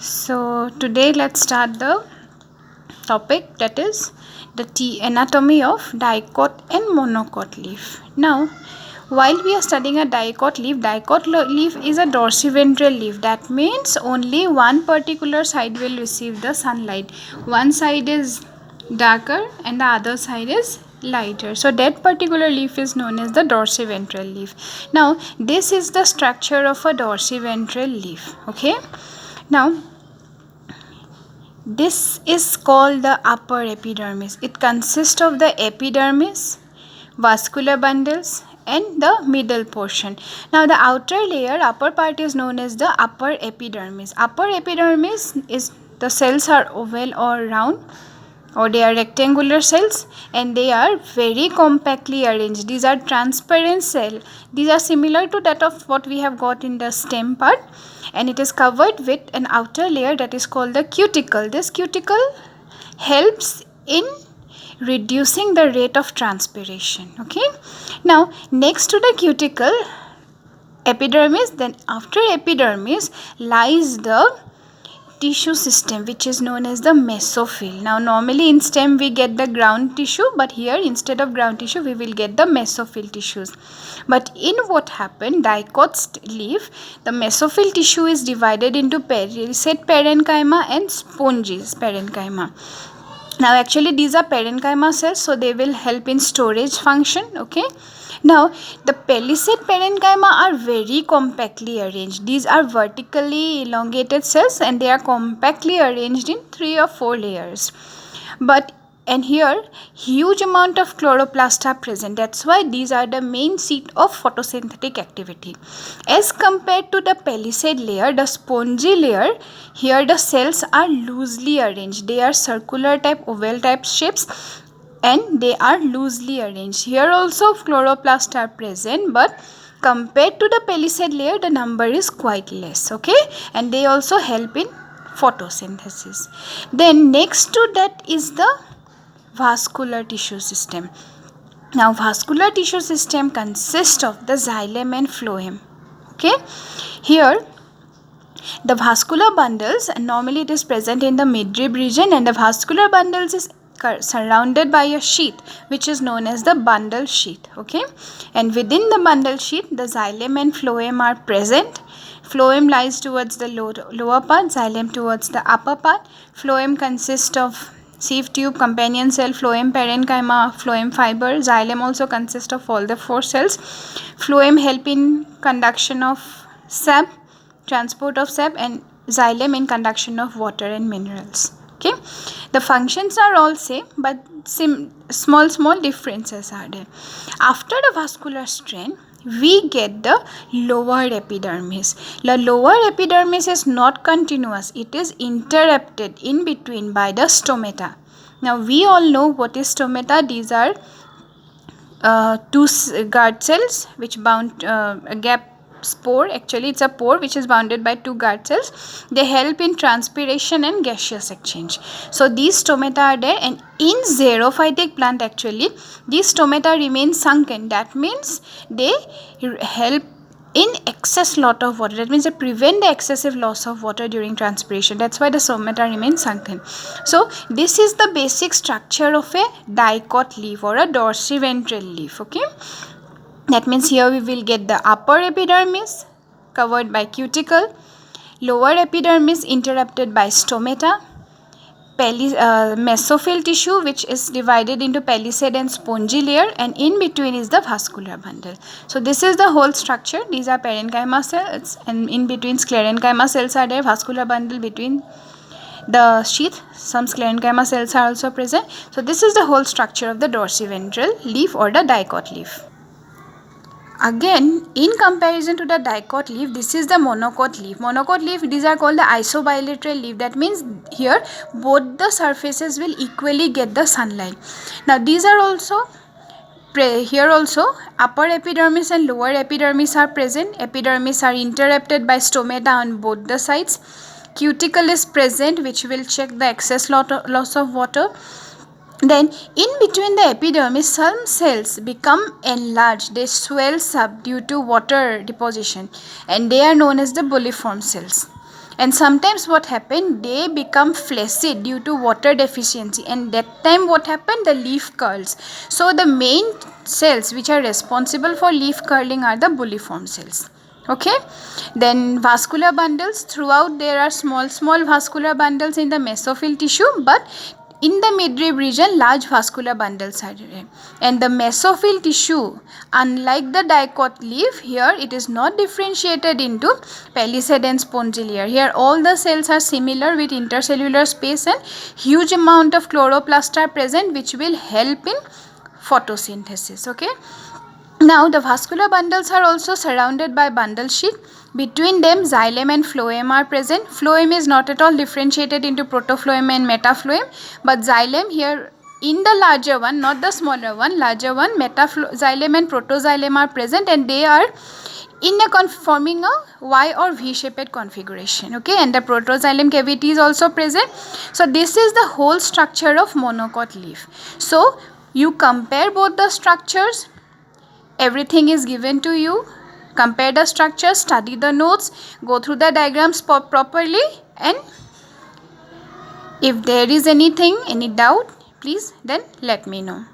So today let's start the topic, that is the anatomy of dicot and monocot leaf. Now, while we are studying a dicot leaf is a dorsiventral leaf. That means only one particular side will receive the sunlight. One side is darker and the other side is lighter. So that particular leaf is known as the dorsiventral leaf. Now, this is the structure of a dorsiventral leaf. Okay. Now, this is called the upper epidermis. It consists of the epidermis, vascular bundles, and the middle portion. Now the outer layer, upper part, is known as the upper epidermis. Upper epidermis is the cells are oval or round, or they are rectangular cells, and they are very compactly arranged. These are transparent cell. These are similar to that of what we have got in the stem part, and it is covered with an outer layer that is called the cuticle. This cuticle helps in reducing the rate of transpiration. Okay. Now next to the cuticle, epidermis, then after epidermis lies the tissue system, which is known as the mesophyll. Now normally in stem we get the ground tissue, but here instead of ground tissue we will get the mesophyll tissues. But in what happened, dicot leaf, the mesophyll tissue is divided into periset parenchyma and sponges parenchyma. Now actually these are parenchyma cells, so they will help in storage function. Okay. Now the pellicate parenchyma are very compactly arranged. These are vertically elongated cells and they are compactly arranged in 3 or 4 layers. And here huge amount of chloroplast are present. That's why these are the main seat of photosynthetic activity. As compared to the pellicate layer, the spongy layer, here the cells are loosely arranged. They are circular type, oval type shapes, and they are loosely arranged. Here also chloroplast are present, but compared to the pellicate layer the number is quite less. Okay, and they also help in photosynthesis. Then next to that is the vascular tissue system. Now vascular tissue system consists of the xylem and phloem. Okay, here the vascular bundles, normally it is present in the midrib region, and the vascular bundles is surrounded by a sheath which is known as the bundle sheath. Okay, and within the bundle sheath the xylem and phloem are present. Phloem lies towards the lower part, xylem towards the upper part. Phloem consists of sieve tube, companion cell, phloem parenchyma, phloem fiber. Xylem also consists of all the 4 cells. Phloem help in conduction of sap, transport of sap, and xylem in conduction of water and minerals. Okay, the functions are all same, but small differences are there. After the vascular strain, we get the lower epidermis. The lower epidermis is not continuous. It is interrupted in between by the stomata. Now we all know what is stomata. These are 2 guard cells which bound a gap spore. Actually it's a pore which is bounded by 2 guard cells. They help in transpiration and gaseous exchange. So these stomata are there, and in xerophytic plant actually these stomata remain sunken. That means they help in excess lot of water. That means they prevent the excessive loss of water during transpiration. That's why the stomata remain sunken. So this is the basic structure of a dicot leaf or a dorsiventral leaf. Okay, that means here we will get the upper epidermis covered by cuticle, lower epidermis interrupted by stomata, mesophyll tissue which is divided into pellicate and spongy layer, and in between is the vascular bundle. So this is the whole structure. These are parenchyma cells, and in between sclerenchyma cells are there, vascular bundle between the sheath. Some sclerenchyma cells are also present. So this is the whole structure of the dorsiventral leaf or the dicot leaf. Again, in comparison to the dicot leaf, this is the monocot leaf. Monocot leaf, these are called the isobilateral leaf. That means here both the surfaces will equally get the sunlight. Now these are also here also upper epidermis and lower epidermis are present. Epidermis are interrupted by stomata on both the sides. Cuticle is present which will check the excess loss of water. Then in between the epidermis, some cells become enlarged. They swell up due to water deposition, and they are known as the bulliform cells. And sometimes what happen, they become flaccid due to water deficiency, and that time what happen, the leaf curls. So the main cells which are responsible for leaf curling are the bulliform cells. Okay, then vascular bundles. Throughout there are small vascular bundles in the mesophyll tissue, but in the midrib region large vascular bundles are there. And the mesophyll tissue, unlike the dicot leaf, here it is not differentiated into palisade and spongillae. Here all the cells are similar with intercellular space, and huge amount of chloroplast are present which will help in photosynthesis. Okay, now the vascular bundles are also surrounded by bundle sheath. Between them xylem and phloem are present. Phloem is not at all differentiated into protophlloem and metaphlloem, but xylem here in the larger one, not the smaller one, larger one, xylem and protoxylem are present, and they are in a forming a Y or V shaped configuration. Okay, and the protoxylem cavity is also present. So this is the whole structure of monocot leaf. So you compare both the structures, everything is given to you. Compare the structures, study the notes, go through the diagrams properly, and if there is anything, any doubt, please then let me know.